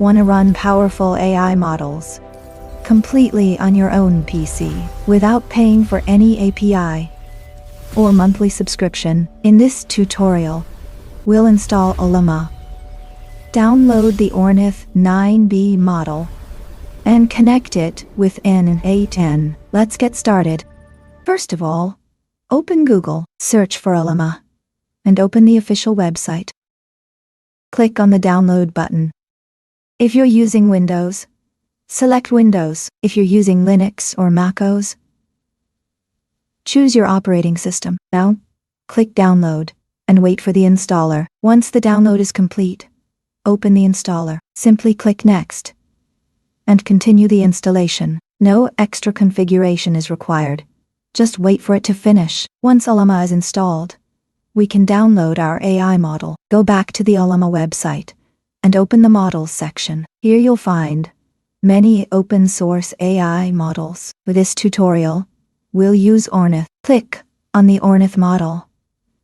Want to run powerful AI models completely on your own PC without paying for any API or monthly subscription? In this tutorial, we'll install Ollama, download the Ornith 9B model, and connect it with n8n. Let's get started. First of all, open Google, search for Ollama, and open the official website. Click on the download button. If you're using Windows, select Windows. If you're using Linux or macOS, choose your operating system. Now, click Download and wait for the installer. Once the download is complete, open the installer. Simply click Next and continue the installation. No extra configuration is required. Just wait for it to finish. Once Ollama is installed, we can download our AI model. Go back to the Ollama website and open the Models section. Here you'll find many open-source AI models. For this tutorial, we'll use Ornith. Click on the Ornith model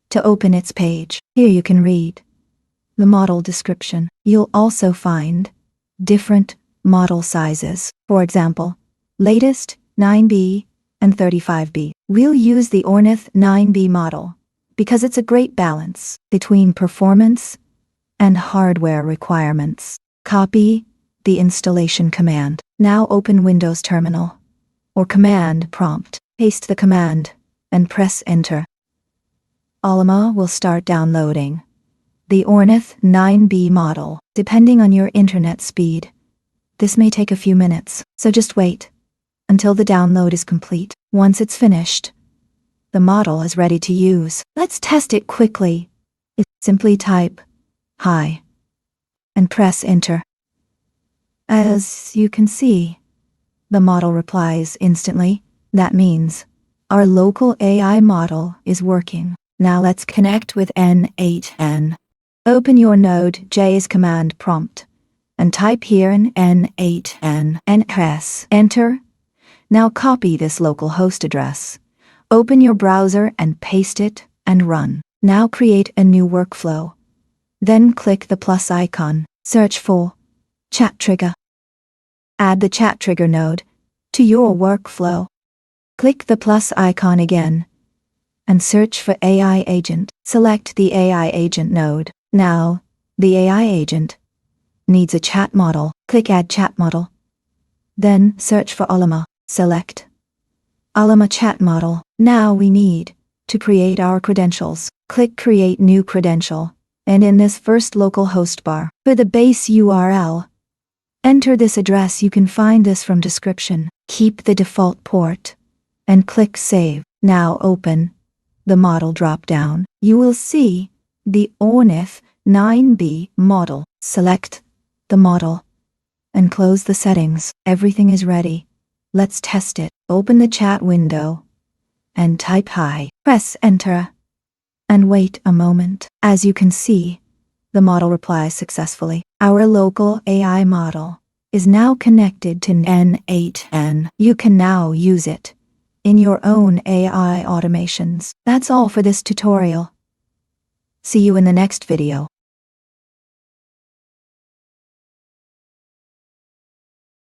to open its page. Here you can read the model description. You'll also find different model sizes. For example, latest 9B and 35B. We'll use the Ornith 9B model because it's a great balance between performance and hardware requirements. Copy the installation command. Now open Windows Terminal or Command Prompt. Paste the command and press Enter. Ollama will start downloading the Ornith 9B model. Depending on your internet speed, this may take a few minutes, so just wait until the download is complete. Once it's finished, the model is ready to use. Let's test it quickly. Simply type "Hi" and press Enter. As you can see, the model replies instantly. That means our local AI model is working. Now let's connect with n8n. Open your Node.js command prompt and type here in n8n and press Enter. Now copy this local host address. Open your browser and paste it and run. Now create a new workflow. Then click the plus icon. Search for Chat Trigger. Add the chat trigger node to your workflow. Click the plus icon again and search for AI agent. Select the AI agent node. Now, the AI agent needs a chat model. Click Add Chat Model. Then search for Ollama. Select Ollama Chat Model. Now we need to create our credentials. Click Create New Credential, and in this first local host bar, for the base URL, enter this address. You can find this from description. Keep the default port and click Save. Now open the model drop-down. You will see the Ornith 9B model. Select the model and close the settings. Everything is ready. Let's test it. Open the chat window and type "Hi." Press Enter and wait a moment. As you can see, the model replies successfully. Our local AI model is now connected to n8n. You can now use it in your own AI automations. That's all for this tutorial. See you in the next video.